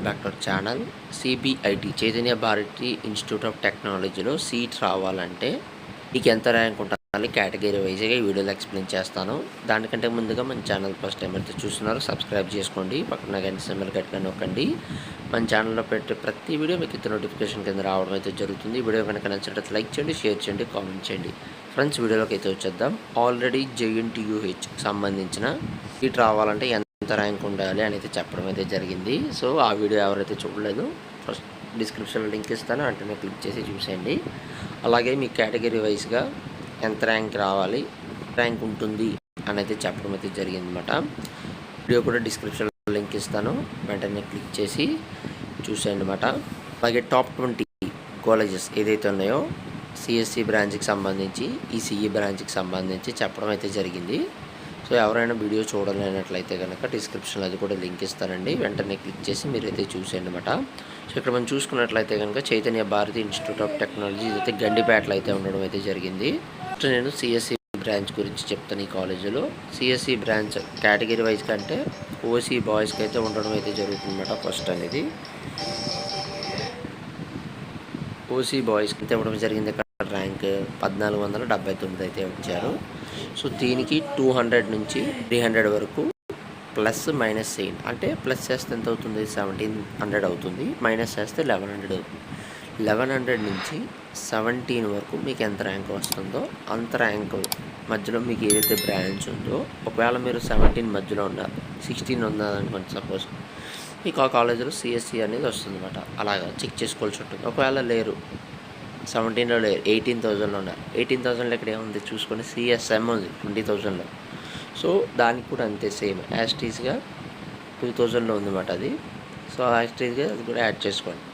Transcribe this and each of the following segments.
Back to our channel. CBIT Chaitanya Bharathi institute of టెక్నాలజీలో seat రావాలంటే మీకు ఎంత ర్యాంక్ ఉండాలి కేటగిరీ వైజ్గా ఈ వీడియోలో ఎక్స్ప్లెయిన్ చేస్తాను. దానికంటే ముందుగా మన ఛానల్ ఫస్ట్ టైం అయితే చూస్తున్నారో సబ్స్క్రైబ్ చేసుకోండి, పక్కన గంట సింబల్ గట్టిగా నొక్కండి. మన ఛానల్లో పెట్టే ప్రతి వీడియో మీకు ఇంత నోటిఫికేషన్ కింద రావడం అయితే జరుగుతుంది. ఈ వీడియో కనుక నచ్చినట్లయితే లైక్ చేయండి, షేర్ చేయండి, కామెంట్ చేయండి. ఫ్రెండ్స్, వీడియోలోకి అయితే వచ్చేద్దాం. ఆల్రెడీ JNTUH సంబంధించిన సీట్ రావాలంటే ఎంత ర్యాంక్ ఉండాలి అని అయితే చెప్పడం అయితే జరిగింది. సో ఆ వీడియో ఎవరైతే చూడలేదు ఫస్ట్ డిస్క్రిప్షన్లో లింక్ ఇస్తాను, వెంటనే క్లిక్ చేసి చూసేయండి. అలాగే మీ కేటగిరీ వైజ్గా ఎంత ర్యాంక్ రావాలి, ర్యాంక్ ఉంటుంది అని అయితే చెప్పడం అయితే జరిగింది అనమాట. వీడియో కూడా డిస్క్రిప్షన్లో లింక్ ఇస్తాను, వెంటనే క్లిక్ చేసి చూసేయండి అనమాట. అలాగే టాప్ 20 కాలేజెస్ ఏదైతే ఉన్నాయో CSE బ్రాంచ్కి సంబంధించి, ECE బ్రాంచ్కి సంబంధించి చెప్పడం అయితే జరిగింది. సో ఎవరైనా వీడియో చూడలేనట్లయితే కనుక డిస్క్రిప్షన్లో అది కూడా లింక్ ఇస్తానండి, వెంటనే క్లిక్ చేసి మీరైతే చూసేయండి అనమాట. సో ఇక్కడ మనం చూసుకున్నట్లయితే కనుక Chaitanya Bharathi institute of technology ఇదైతే గండిపేటలో అయితే ఉండడం అయితే జరిగింది. ఫస్ట్ నేను CSE బ్రాంచ్ గురించి చెప్తాను. ఈ కాలేజీలో CSE బ్రాంచ్ కేటగిరీ వైజ్ కంటే OC బాయ్స్కి అయితే ఉండడం అయితే జరుగుతుంది అనమాట. ఫస్ట్ అనేది OC బాయ్స్కి అయితే ఇవ్వడం జరిగింది. ఇక్కడ ర్యాంక్ 1479 అయితే వచ్చారు. సో దీనికి 200 నుంచి 300 వరకు ప్లస్ మైనస్ చేయండి. అంటే ప్లస్ చేస్తే ఎంత అవుతుంది, 1700 అవుతుంది. మైనస్ చేస్తే 1100 అవుతుంది. 1100 నుంచి 17 వరకు మీకు ఎంత ర్యాంక్ వస్తుందో అంత ర్యాంక్ మధ్యలో మీకు ఏదైతే బ్రాంచ్ ఉందో, ఒకవేళ మీరు 17 మధ్యలో ఉన్నారు, 16 ఉన్నదనుకోండి సపోజ్, మీకు ఆ కాలేజీలో CSE అనేది వస్తుంది అనమాట. అలాగా చెక్ చేసుకోవాల్సి ఉంటుంది. ఒకవేళ లేరు, 17లో లేరు, 18,000లో ఉన్నారు, 18,000లో ఇక్కడ ఏముంది చూసుకొని CSM ఉంది 20,000లో. సో దానికి కూడా అంతే సేమ్ యాస్టీస్గా 2000లో ఉందన్నమాట అది. సో యాస్టీస్గా అది కూడా యాడ్ చేసుకోండి,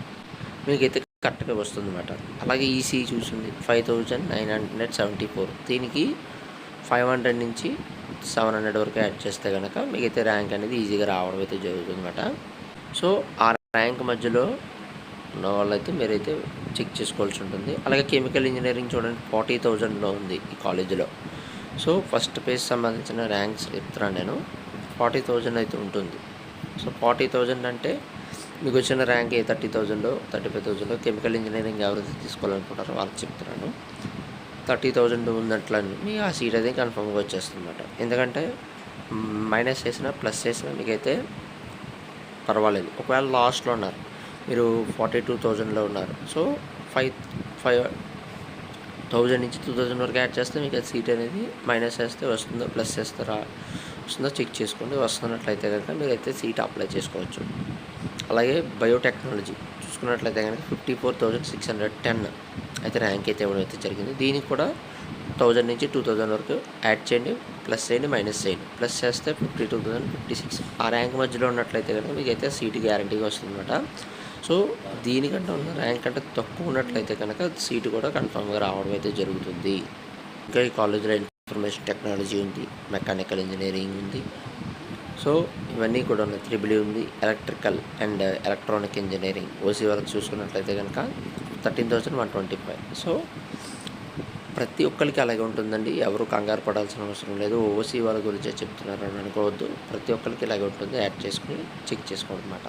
మీకైతే కరెక్ట్గా వస్తుంది అనమాట. అలాగే ECE చూసింది 5,974, దీనికి 500 నుంచి 700 వరకు యాడ్ చేస్తే కనుక మీకైతే ర్యాంక్ అనేది ఈజీగా రావడం అయితే జరుగుతుంది అనమాట. సో ఆ ర్యాంక్ మధ్యలో ఉన్న వాళ్ళైతే మీరైతే చెక్ చేసుకోవాల్సి ఉంటుంది. అలాగే కెమికల్ ఇంజనీరింగ్ చూడండి 40,000లో ఉంది ఈ కాలేజీలో. సో ఫస్ట్ పేజ్ సంబంధించిన ర్యాంక్స్ చెప్తున్నాను నేను. 40,000 అయితే ఉంటుంది. సో 40,000 అంటే మీకు వచ్చిన ర్యాంక్ 30,000 35,000. కెమికల్ ఇంజనీరింగ్ ఎవరైతే తీసుకోవాలనుకుంటారో వాళ్ళకి చెప్తున్నాను. 30,000 ఉన్నట్లని మీ ఆ సీట్ అయితే కన్ఫర్మ్గా వచ్చేస్తుంది అనమాట. ఎందుకంటే మైనస్ చేసినా ప్లస్ చేసినా మీకైతే పర్వాలేదు. ఒకవేళ లాస్ట్లో ఉన్నారు, మీరు 42,000లో ఉన్నారు, సో 5,000 నుంచి 2,000 వరకు యాడ్ చేస్తే మీకు సీట్ అనేది మైనస్ చేస్తే వస్తుందో ప్లస్ చేస్తే వస్తుందో చెక్ చేసుకోండి. వస్తున్నట్లయితే కనుక మీరైతే సీట్ అప్లై చేసుకోవచ్చు. అలాగే బయోటెక్నాలజీ చూసుకున్నట్లయితే కనుక 54,610 అయితే ర్యాంక్ అయితే ఇవ్వడం అయితే జరిగింది. దీనికి కూడా 1000 నుంచి 2000 వరకు యాడ్ చేయండి, ప్లస్ చేయండి, మైనస్ చేయండి. ప్లస్ చేస్తే 52,056. ఆ ర్యాంక్ మధ్యలో ఉన్నట్లయితే కనుక మీకైతే సీటు గ్యారంటీగా వస్తుంది అనమాట. సో దీనికంటే ఉన్న ర్యాంక్ అంటే తక్కువ ఉన్నట్లయితే కనుక సీటు కూడా కన్ఫామ్గా రావడం అయితే జరుగుతుంది. ఇంకా ఈ కాలేజీలో ఇన్ఫర్మేషన్ టెక్నాలజీ ఉంది, మెకానికల్ ఇంజనీరింగ్ ఉంది. సో ఇవన్నీ కూడా ఉన్నాయి. TRIPLE ఉంది, electrical and electronic engineering. OC వరకు చూసుకున్నట్లయితే కనుక 13,125. సో ప్రతి ఒక్కరికి అలాగే ఉంటుందండి, ఎవరు కంగారు పడాల్సిన అవసరం లేదు. OC వాళ్ళ గురించే చెప్తున్నారు అని అనుకోవద్దు, ప్రతి ఒక్కరికి ఇలాగే ఉంటుంది. యాడ్ చేసుకుని చెక్ చేసుకోండి అన్నమాట.